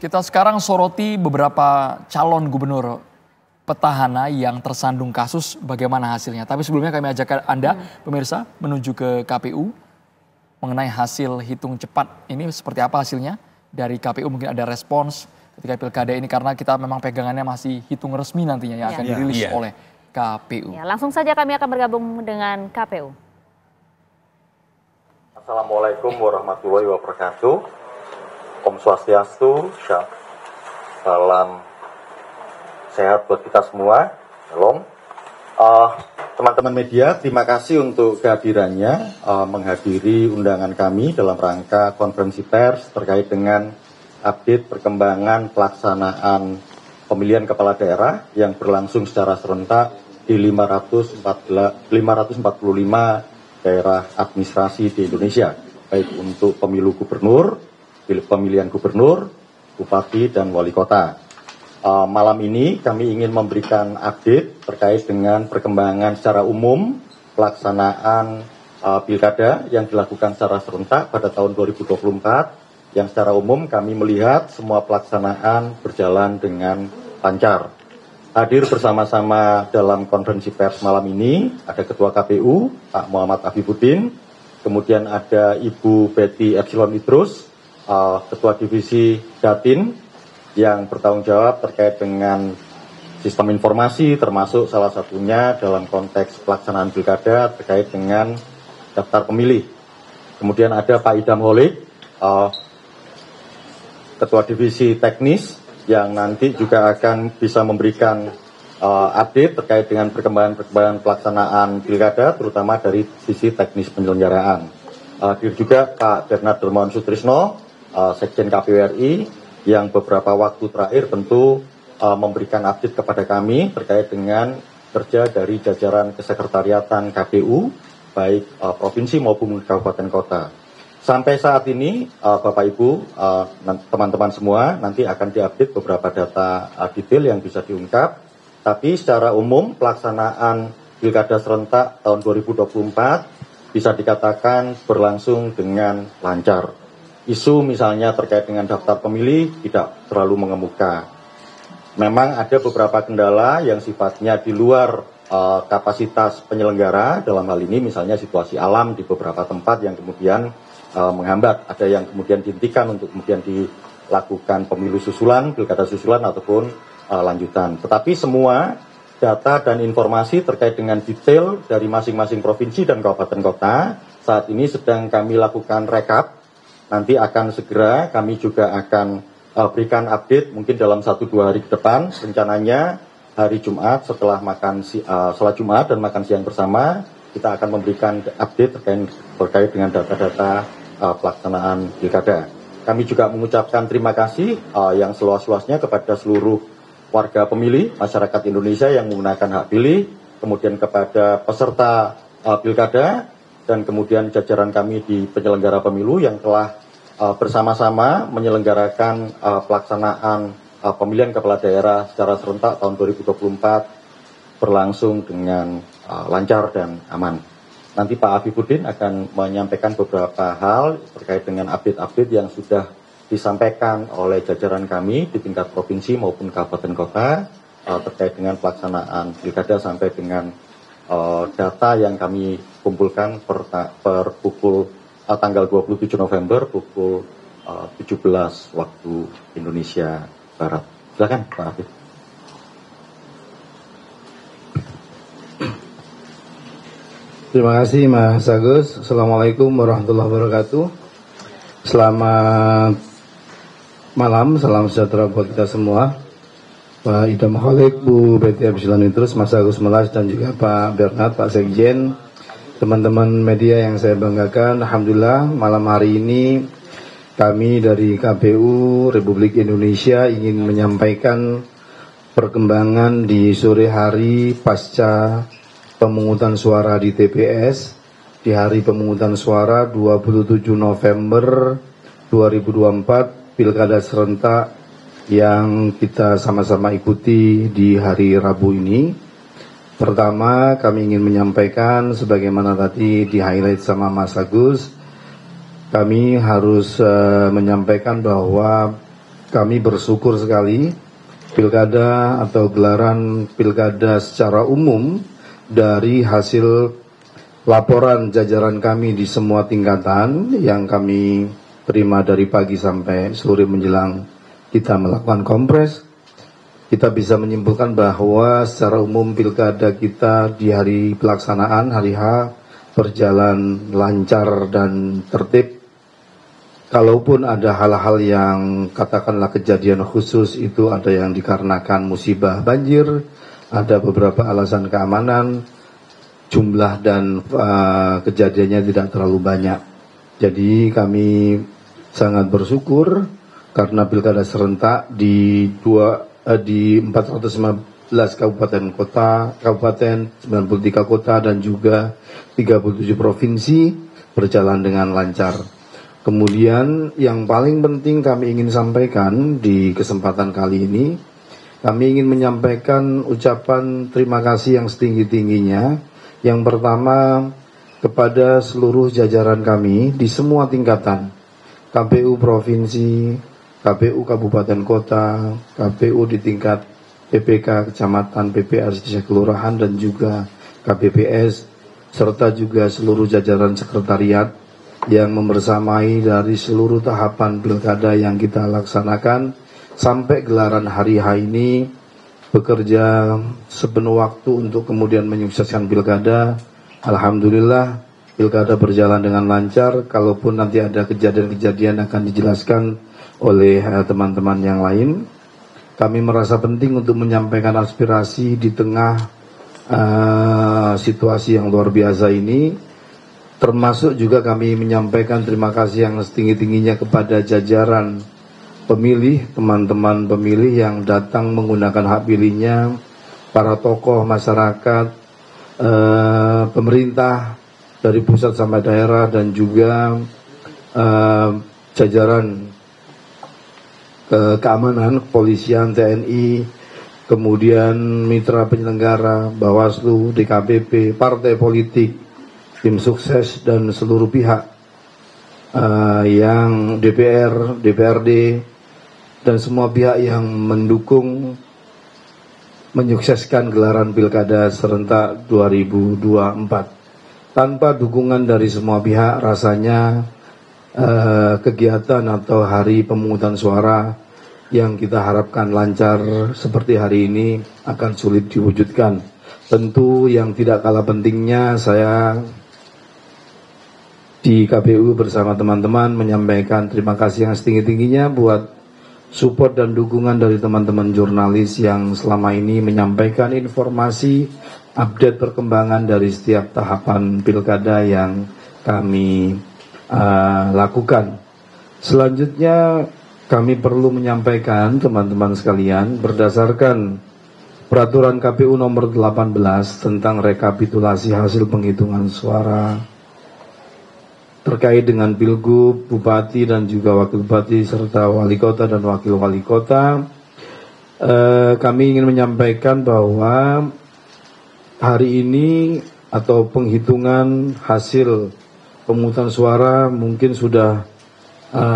Kita sekarang soroti beberapa calon gubernur petahana yang tersandung kasus, bagaimana hasilnya. Tapi sebelumnya kami ajak Anda, pemirsa, menuju ke KPU mengenai hasil hitung cepat. Ini seperti apa hasilnya dari KPU, mungkin ada respons ketika pilkada ini, karena kita memang pegangannya masih hitung resmi nantinya yang akan dirilis oleh KPU. Ya, langsung saja kami akan bergabung dengan KPU. Assalamualaikum warahmatullahi wabarakatuh. Om Swastiastu, salam sehat buat kita semua. Shalom. Teman-teman media, terima kasih untuk kehadirannya menghadiri undangan kami dalam rangka konferensi pers terkait dengan update perkembangan pelaksanaan pemilihan kepala daerah yang berlangsung secara serentak di 545 daerah administrasi di Indonesia, baik untuk pemilu gubernur, pemilihan gubernur, bupati, dan wali kota. Malam ini kami ingin memberikan update terkait dengan perkembangan secara umum pelaksanaan pilkada yang dilakukan secara serentak pada tahun 2024, yang secara umum kami melihat semua pelaksanaan berjalan dengan lancar. Hadir bersama-sama dalam konferensi pers malam ini ada Ketua KPU, Pak Muhammad Afifuddin, kemudian ada Ibu Betty Epsilon Idrus, Ketua Divisi Jatim yang bertanggung jawab terkait dengan sistem informasi, termasuk salah satunya dalam konteks pelaksanaan pilkada terkait dengan daftar pemilih. Kemudian ada Pak Idam Holik, Ketua Divisi Teknis, yang nanti juga akan bisa memberikan update terkait dengan perkembangan pelaksanaan pilkada, terutama dari sisi teknis penyelenggaraan. Hadir juga Pak Bernard Dermawan Sutrisno, Sekjen KPU RI, yang beberapa waktu terakhir tentu memberikan update kepada kami terkait dengan kerja dari jajaran kesekretariatan KPU, baik provinsi maupun kabupaten kota. Sampai saat ini, Bapak Ibu, teman-teman semua, nanti akan diupdate beberapa data detail yang bisa diungkap. Tapi secara umum pelaksanaan Pilkada serentak tahun 2024 bisa dikatakan berlangsung dengan lancar. Isu misalnya terkait dengan daftar pemilih tidak terlalu mengemuka. Memang ada beberapa kendala yang sifatnya di luar kapasitas penyelenggara, dalam hal ini misalnya situasi alam di beberapa tempat yang kemudian menghambat. Ada yang kemudian dihentikan untuk kemudian dilakukan pemilu susulan, pilkada susulan ataupun lanjutan. Tetapi semua data dan informasi terkait dengan detail dari masing-masing provinsi dan kabupaten kota saat ini sedang kami lakukan rekap. Nanti akan segera kami juga akan berikan update mungkin dalam 1-2 hari ke depan. Rencananya hari Jumat setelah sholat Jumat dan makan siang bersama, kita akan memberikan update terkait dengan data-data pelaksanaan pilkada. Kami juga mengucapkan terima kasih yang seluas-luasnya kepada seluruh warga pemilih, masyarakat Indonesia yang menggunakan hak pilih, kemudian kepada peserta pilkada, dan kemudian jajaran kami di penyelenggara pemilu yang telah bersama-sama menyelenggarakan pelaksanaan pemilihan kepala daerah secara serentak tahun 2024 berlangsung dengan lancar dan aman. Nanti Pak Afifuddin akan menyampaikan beberapa hal terkait dengan update-update yang sudah disampaikan oleh jajaran kami di tingkat provinsi maupun kabupaten kota terkait dengan pelaksanaan pilkada sampai dengan data yang kami kumpulkan per pukul tanggal 27 November pukul 17 waktu Indonesia Barat. Silakan Pak Afif. Terima kasih Mas Agus. Assalamualaikum warahmatullahi wabarakatuh. Selamat malam, salam sejahtera buat kita semua. Pak Idam Holik, Bu Betty Epsilon Idrus, Mas Agus Melas, dan juga Pak Bernard, Pak Sekjen, teman-teman media yang saya banggakan. Alhamdulillah malam hari ini kami dari KPU Republik Indonesia ingin menyampaikan perkembangan di sore hari pasca pemungutan suara di TPS di hari pemungutan suara 27 November 2024 Pilkada serentak yang kita sama-sama ikuti di hari Rabu ini. Pertama, kami ingin menyampaikan sebagaimana tadi di-highlight sama Mas Agus, kami harus menyampaikan bahwa kami bersyukur sekali pilkada atau gelaran pilkada secara umum dari hasil laporan jajaran kami di semua tingkatan yang kami terima dari pagi sampai sore menjelang kita melakukan kompres, kita bisa menyimpulkan bahwa secara umum pilkada kita di hari pelaksanaan, hari H, berjalan lancar dan tertib. Kalaupun ada hal-hal yang katakanlah kejadian khusus, itu ada yang dikarenakan musibah banjir, ada beberapa alasan keamanan, jumlah dan kejadiannya tidak terlalu banyak. Jadi kami sangat bersyukur karena pilkada serentak di 415 kabupaten kota, 93 kota dan juga 37 provinsi berjalan dengan lancar. Kemudian yang paling penting kami ingin sampaikan di kesempatan kali ini, kami ingin menyampaikan ucapan terima kasih yang setinggi-tingginya. Yang pertama kepada seluruh jajaran kami di semua tingkatan, KPU Provinsi, KPU Kabupaten Kota, KPU di tingkat PPK, Kecamatan, PPS, Desa Kelurahan, dan juga KPPS, serta juga seluruh jajaran sekretariat yang membersamai dari seluruh tahapan pilkada yang kita laksanakan sampai gelaran hari H ini, bekerja sepenuh waktu untuk kemudian menyukseskan pilkada. Alhamdulillah pilkada berjalan dengan lancar. Kalaupun nanti ada kejadian-kejadian akan dijelaskan oleh teman-teman yang lain. Kami merasa penting untuk menyampaikan aspirasi di tengah situasi yang luar biasa ini. Termasuk juga kami menyampaikan terima kasih yang setinggi-tingginya kepada jajaran pemilih, teman-teman pemilih yang datang menggunakan hak pilihnya, para tokoh masyarakat, pemerintah dari pusat sampai daerah, dan juga jajaran keamanan, kepolisian, TNI, kemudian mitra penyelenggara, Bawaslu, DKPP, partai politik, tim sukses, dan seluruh pihak yang DPR, DPRD, dan semua pihak yang mendukung menyukseskan gelaran pilkada serentak 2024. Tanpa dukungan dari semua pihak, rasanya kegiatan atau hari pemungutan suara yang kita harapkan lancar seperti hari ini akan sulit diwujudkan. Tentu yang tidak kalah pentingnya, saya di KPU bersama teman-teman menyampaikan terima kasih yang setinggi-tingginya buat support dan dukungan dari teman-teman jurnalis yang selama ini menyampaikan informasi, update perkembangan dari setiap tahapan pilkada yang kami lakukan. Selanjutnya kami perlu menyampaikan teman-teman sekalian, berdasarkan peraturan KPU nomor 18 tentang rekapitulasi hasil penghitungan suara terkait dengan pilgub, bupati dan juga wakil bupati serta wali kota dan wakil wali kota, kami ingin menyampaikan bahwa hari ini atau penghitungan hasil pemungutan suara mungkin sudah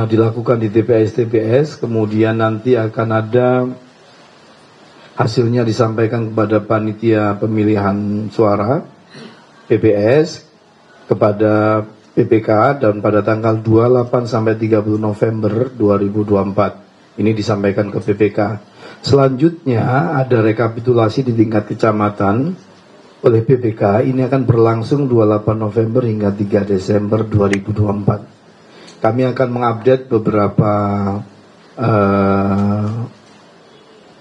dilakukan di TPS, kemudian nanti akan ada hasilnya disampaikan kepada panitia pemilihan suara PPS, kepada PPK, dan pada tanggal 28 sampai 30 November 2024 ini disampaikan ke PPK. Selanjutnya ada rekapitulasi di tingkat kecamatan oleh PPK, ini akan berlangsung 28 November hingga 3 Desember 2024. Kami akan mengupdate beberapa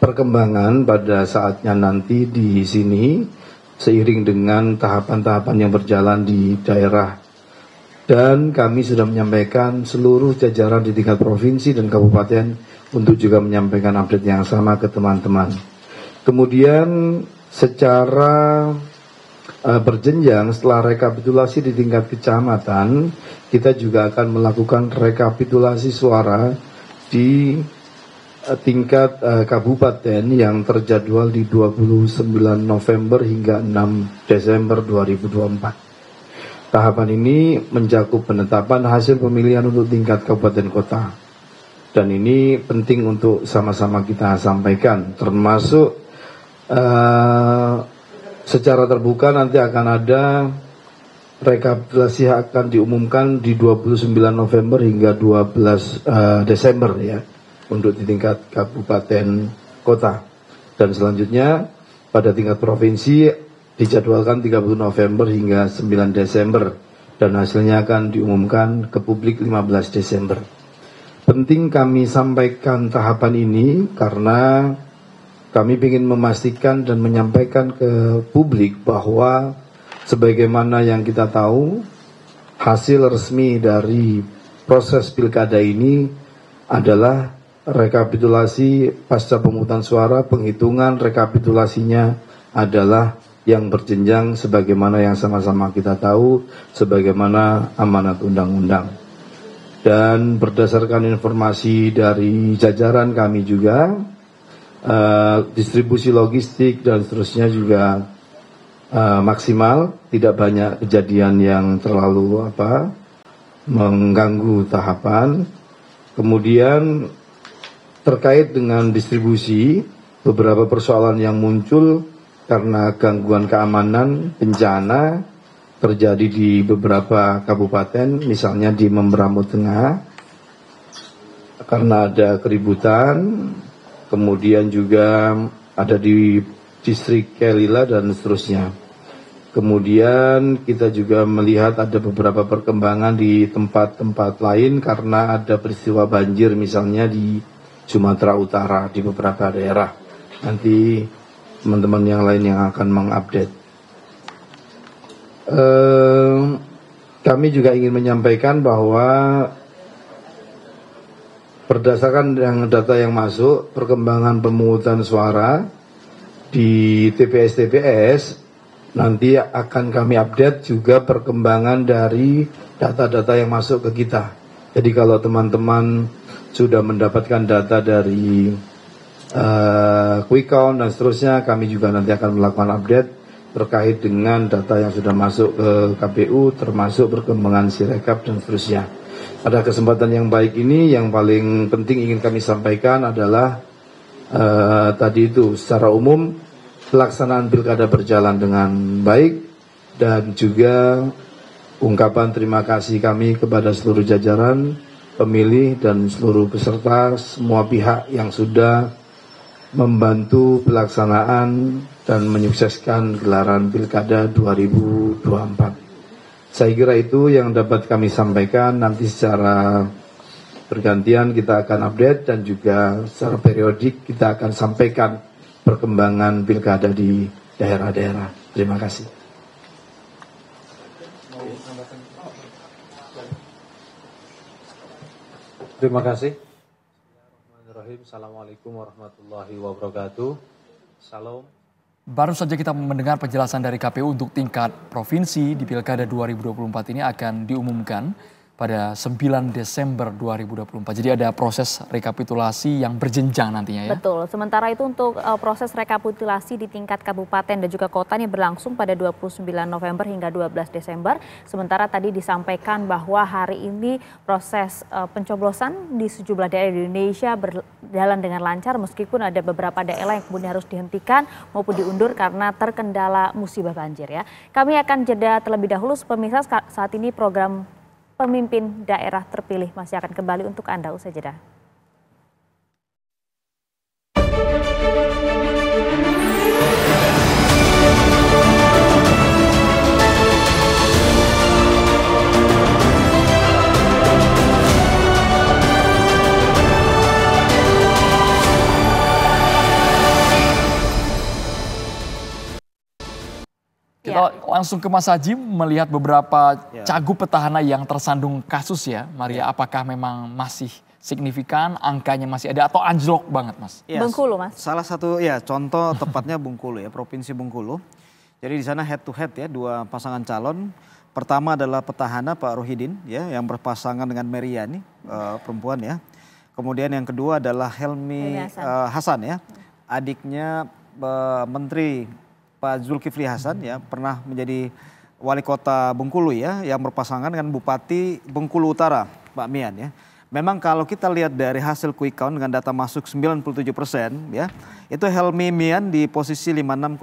perkembangan pada saatnya nanti di sini seiring dengan tahapan-tahapan yang berjalan di daerah. Dan kami sudah menyampaikan seluruh jajaran di tingkat provinsi dan kabupaten untuk juga menyampaikan update yang sama ke teman-teman. Kemudian secara berjenjang setelah rekapitulasi di tingkat kecamatan, kita juga akan melakukan rekapitulasi suara di tingkat kabupaten yang terjadwal di 29 November hingga 6 Desember 2024. Tahapan ini mencakup penetapan hasil pemilihan untuk tingkat kabupaten kota. Dan ini penting untuk sama-sama kita sampaikan, termasuk secara terbuka nanti akan ada rekapitulasi akan diumumkan di 29 November hingga 12 Desember ya, untuk di tingkat kabupaten kota. Dan selanjutnya pada tingkat provinsi dijadwalkan 30 November hingga 9 Desember dan hasilnya akan diumumkan ke publik 15 Desember. Penting kami sampaikan tahapan ini karena kami ingin memastikan dan menyampaikan ke publik bahwa sebagaimana yang kita tahu, hasil resmi dari proses pilkada ini adalah rekapitulasi pasca pemungutan suara. Penghitungan rekapitulasinya adalah yang berjenjang sebagaimana yang sama-sama kita tahu, sebagaimana amanat undang-undang. Dan berdasarkan informasi dari jajaran kami juga, distribusi logistik dan seterusnya juga maksimal, tidak banyak kejadian yang terlalu mengganggu tahapan. Kemudian terkait dengan distribusi, beberapa persoalan yang muncul karena gangguan keamanan, bencana terjadi di beberapa kabupaten, misalnya di Membramo Tengah, karena ada keributan, kemudian juga ada di distrik Kelila dan seterusnya. Kemudian kita juga melihat ada beberapa perkembangan di tempat-tempat lain karena ada peristiwa banjir misalnya di Sumatera Utara di beberapa daerah. Nanti teman-teman yang lain yang akan mengupdate. Kami juga ingin menyampaikan bahwa berdasarkan data yang masuk, perkembangan pemungutan suara di TPS-TPS nanti akan kami update juga perkembangan dari data-data yang masuk ke kita. Jadi kalau teman-teman sudah mendapatkan data dari quick count dan seterusnya, kami juga nanti akan melakukan update terkait dengan data yang sudah masuk ke KPU, termasuk perkembangan Sirekap dan seterusnya. Pada kesempatan yang baik ini, yang paling penting ingin kami sampaikan adalah tadi itu secara umum pelaksanaan pilkada berjalan dengan baik, dan juga ungkapan terima kasih kami kepada seluruh jajaran pemilih dan seluruh peserta, semua pihak yang sudah membantu pelaksanaan dan menyukseskan gelaran Pilkada 2024. Saya kira itu yang dapat kami sampaikan. Nanti secara bergantian kita akan update dan juga secara periodik kita akan sampaikan perkembangan Pilkada di daerah-daerah. Terima kasih. Terima kasih. Assalamualaikum warahmatullahi wabarakatuh. Salam. Baru saja kita mendengar penjelasan dari KPU untuk tingkat provinsi di Pilkada 2024 ini akan diumumkan pada 9 Desember 2024. Jadi ada proses rekapitulasi yang berjenjang nantinya ya. Betul. Sementara itu untuk proses rekapitulasi di tingkat kabupaten dan juga kota ini berlangsung pada 29 November hingga 12 Desember. Sementara tadi disampaikan bahwa hari ini proses pencoblosan di sejumlah daerah di Indonesia berjalan dengan lancar meskipun ada beberapa daerah yang kemudian harus dihentikan maupun diundur karena terkendala musibah banjir ya. Kami akan jeda terlebih dahulu pemirsa, saat ini program Pemimpin Daerah Terpilih masih akan kembali untuk Anda usai jeda. Kita langsung ke Mas Haji melihat beberapa cagup petahana yang tersandung kasus ya, Maria. Apakah memang masih signifikan, angkanya masih ada atau anjlok banget Mas? Ya, Bengkulu Mas. Salah satu ya contoh tepatnya Bengkulu ya, Provinsi Bengkulu. Jadi di sana head to head ya, dua pasangan calon. Pertama adalah petahana Pak Rohidin ya, yang berpasangan dengan Meriani, perempuan ya. Kemudian yang kedua adalah Helmi Hasan ya, adiknya Menteri Pak Zulkifli Hasan ya, pernah menjadi wali kota Bengkulu ya, yang berpasangan dengan Bupati Bengkulu Utara Pak Mian ya. memang kalau kita lihat dari hasil quick count dengan data masuk 97% ya, itu Helmy Mian di posisi 56,2%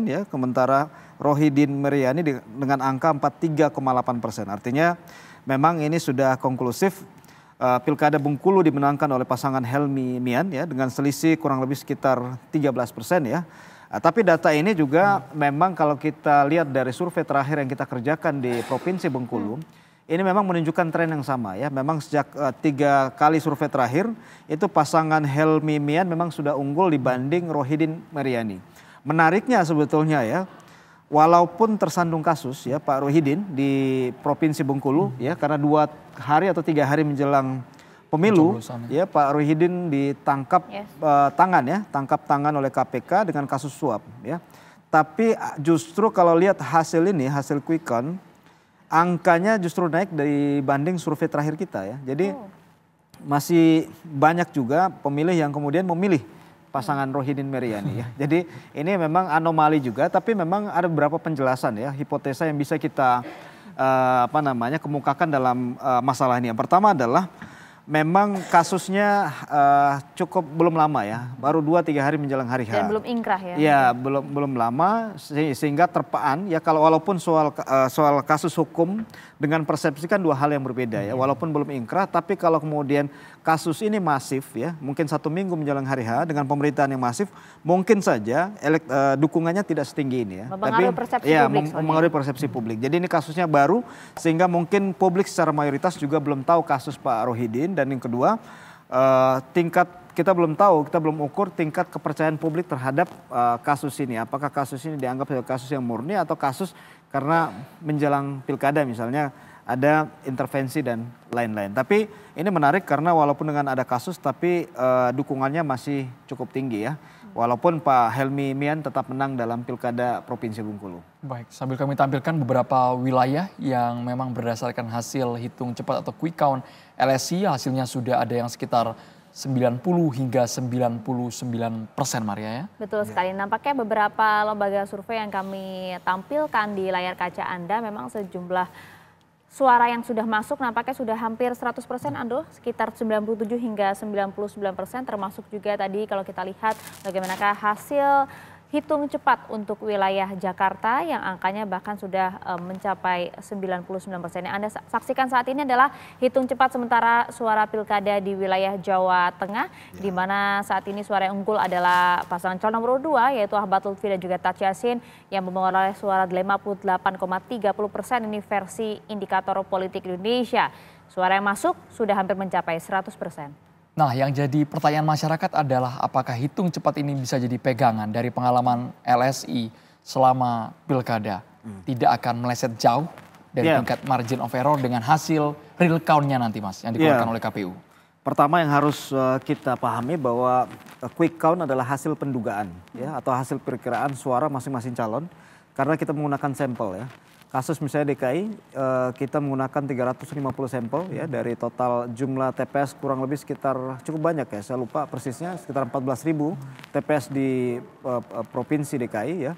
ya, sementara Rohidin Meriani dengan angka 43,8%. Artinya memang ini sudah konklusif. Pilkada Bengkulu dimenangkan oleh pasangan Helmy Mian ya dengan selisih kurang lebih sekitar 13% ya. Tapi data ini juga memang kalau kita lihat dari survei terakhir yang kita kerjakan di Provinsi Bengkulu, ini memang menunjukkan tren yang sama ya. Memang sejak 3 kali survei terakhir itu pasangan Helmy Mian memang sudah unggul dibanding Rohidin Meriani. Menariknya sebetulnya ya, walaupun tersandung kasus ya Pak Rohidin di Provinsi Bengkulu ya, karena 2 hari atau 3 hari menjelang pemilu ya Pak Rohidin ditangkap tangkap tangan oleh KPK dengan kasus suap ya. Tapi justru kalau lihat hasil ini, hasil quick count, angkanya justru naik dibanding survei terakhir kita ya. Jadi masih banyak juga pemilih yang kemudian memilih pasangan Rohidin Meriani ya. Jadi ini memang anomali juga, tapi memang ada beberapa penjelasan ya, hipotesa yang bisa kita kemukakan dalam masalah ini. Yang pertama adalah memang kasusnya cukup belum lama ya, baru 2-3 hari menjelang hari H. Dan belum ingkrah ya? Ya belum lama sehingga terpaan ya, kalau walaupun soal kasus hukum dengan persepsi kan 2 hal yang berbeda ya, walaupun belum ingkrah, tapi kalau kemudian kasus ini masif ya, mungkin 1 minggu menjelang hari H dengan pemerintahan yang masif, mungkin saja dukungannya tidak setinggi ini ya. Mempengaruhi persepsi publik. Mempengaruhi persepsi publik. Jadi ini kasusnya baru sehingga mungkin publik secara mayoritas juga belum tahu kasus Pak Rohidin. Dan yang kedua, tingkat kita belum tahu, kita belum ukur tingkat kepercayaan publik terhadap kasus ini. Apakah kasus ini dianggap sebagai kasus yang murni atau kasus karena menjelang pilkada misalnya ada intervensi dan lain-lain. Tapi ini menarik karena walaupun dengan ada kasus tapi dukungannya masih cukup tinggi ya. Walaupun Pak Helmy Mian tetap menang dalam pilkada Provinsi Bengkulu. Baik, sambil kami tampilkan beberapa wilayah yang memang berdasarkan hasil hitung cepat atau quick count LSI, hasilnya sudah ada yang sekitar 90 hingga 99% Maria ya. Betul sekali, nampaknya beberapa lembaga survei yang kami tampilkan di layar kaca Anda memang sejumlah suara yang sudah masuk nampaknya sudah hampir 100% Ando, sekitar 97 hingga 99%, termasuk juga tadi kalau kita lihat bagaimanakah hasil hitung cepat untuk wilayah Jakarta yang angkanya bahkan sudah mencapai 99%. Yang Anda saksikan saat ini adalah hitung cepat sementara suara pilkada di wilayah Jawa Tengah, di mana saat ini suara yang unggul adalah pasangan calon nomor 2 yaitu Ahmad Lutfi dan juga Taj Yassin yang memperoleh suara 58,30%. Ini versi indikator politik Indonesia. Suara yang masuk sudah hampir mencapai 100%. Nah, yang jadi pertanyaan masyarakat adalah apakah hitung cepat ini bisa jadi pegangan dari pengalaman LSI selama pilkada tidak akan meleset jauh dari tingkat margin of error dengan hasil real count-nya nanti Mas yang dikeluarkan oleh KPU. Pertama yang harus kita pahami bahwa quick count adalah hasil pendugaan ya, atau hasil perkiraan suara masing-masing calon karena kita menggunakan sampel ya. Kasus misalnya DKI kita menggunakan 350 sampel ya dari total jumlah TPS kurang lebih sekitar cukup banyak ya, saya lupa persisnya sekitar 14.000 TPS di Provinsi DKI ya.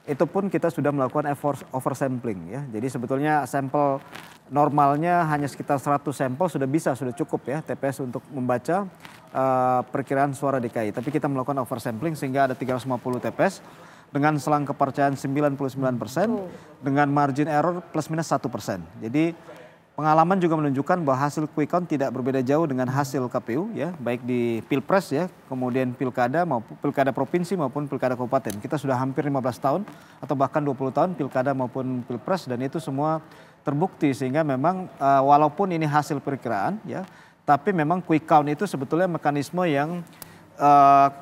Itu pun kita sudah melakukan oversampling ya. Jadi sebetulnya sampel normalnya hanya sekitar 100 sampel sudah cukup ya TPS untuk membaca perkiraan suara DKI. Tapi kita melakukan oversampling sehingga ada 350 TPS. Dengan selang kepercayaan 99% dengan margin error plus minus 1%. Jadi pengalaman juga menunjukkan bahwa hasil quick count tidak berbeda jauh dengan hasil KPU ya, baik di Pilpres ya, kemudian pilkada maupun pilkada provinsi maupun pilkada kabupaten. Kita sudah hampir 15 tahun atau bahkan 20 tahun pilkada maupun Pilpres dan itu semua terbukti sehingga memang walaupun ini hasil perkiraan ya, tapi memang quick count itu sebetulnya mekanisme yang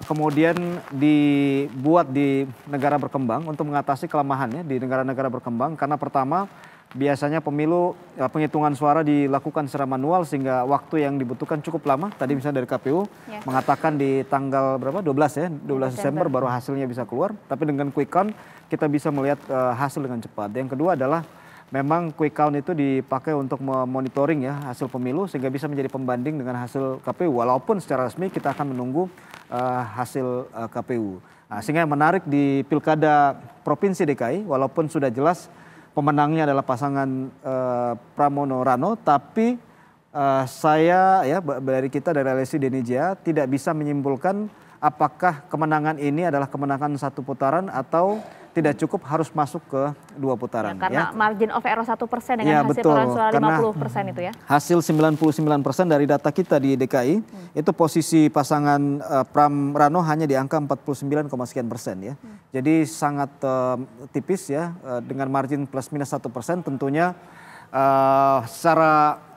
kemudian dibuat di negara berkembang untuk mengatasi kelemahannya di negara-negara berkembang karena pertama biasanya pemilu penghitungan suara dilakukan secara manual sehingga waktu yang dibutuhkan cukup lama. Tadi misalnya dari KPU mengatakan di tanggal berapa 12 ya 12 Desember baru hasilnya bisa keluar, tapi dengan quick count kita bisa melihat hasil dengan cepat. Yang kedua adalah memang quick count itu dipakai untuk memonitoring ya hasil pemilu sehingga bisa menjadi pembanding dengan hasil KPU. Walaupun secara resmi kita akan menunggu hasil KPU. Nah, sehingga yang menarik di pilkada Provinsi DKI walaupun sudah jelas pemenangnya adalah pasangan Pramono Rano, tapi Saya ya dari kita dari LSI Denija tidak bisa menyimpulkan apakah kemenangan ini adalah kemenangan satu putaran atau tidak cukup harus masuk ke 2 putaran. Karena margin of error 1% dengan Ya, hasil betul. perolehan suara Karena 50% itu ya. Hasil 99% dari data kita di DKI itu posisi pasangan Pram Rano hanya di angka 49,sekian% ya. Jadi sangat tipis ya dengan margin plus minus 1%. Tentunya secara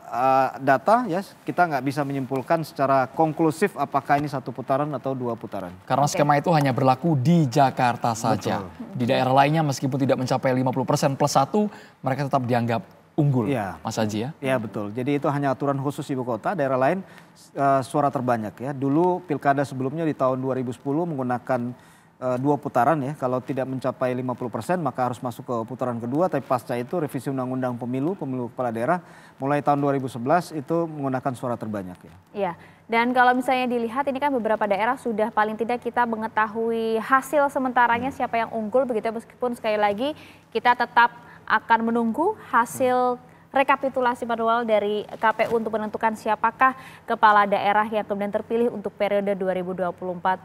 data ya kita nggak bisa menyimpulkan secara konklusif apakah ini 1 putaran atau 2 putaran. Karena skema itu hanya berlaku di Jakarta saja. Di daerah lainnya meskipun tidak mencapai 50% plus 1, mereka tetap dianggap unggul, Iya. Mas Haji ya? Ya betul, jadi itu hanya aturan khusus ibu kota, daerah lain suara terbanyak ya. Dulu pilkada sebelumnya di tahun 2010 menggunakan 2 putaran ya, kalau tidak mencapai 50% maka harus masuk ke putaran kedua, tapi pasca itu revisi undang-undang pemilu kepala daerah mulai tahun 2011 itu menggunakan suara terbanyak ya. Iya, dan kalau misalnya dilihat ini kan beberapa daerah sudah paling tidak kita mengetahui hasil sementaranya siapa yang unggul begitu ya, meskipun sekali lagi kita tetap akan menunggu hasil rekapitulasi manual dari KPU untuk menentukan siapakah kepala daerah yang kemudian terpilih untuk periode 2024-2029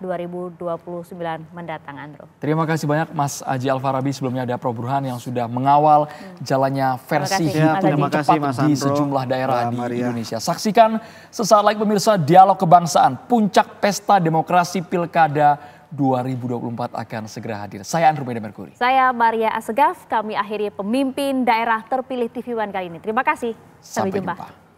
mendatang, Andro. Terima kasih banyak Mas Haji Al-Farabi, sebelumnya ada Prof Burhan yang sudah mengawal jalannya versi hitung Terima kasih, cepat Mas di Andro, sejumlah daerah Mbak di Maria. Indonesia. Saksikan sesaat lagi pemirsa Dialog Kebangsaan, puncak pesta demokrasi Pilkada 2024 akan segera hadir. Saya Andrew Meda Merkuri. Saya Maria Asegaf, kami akhiri pemimpin daerah terpilih TV One kali ini. Terima kasih, sampai jumpa.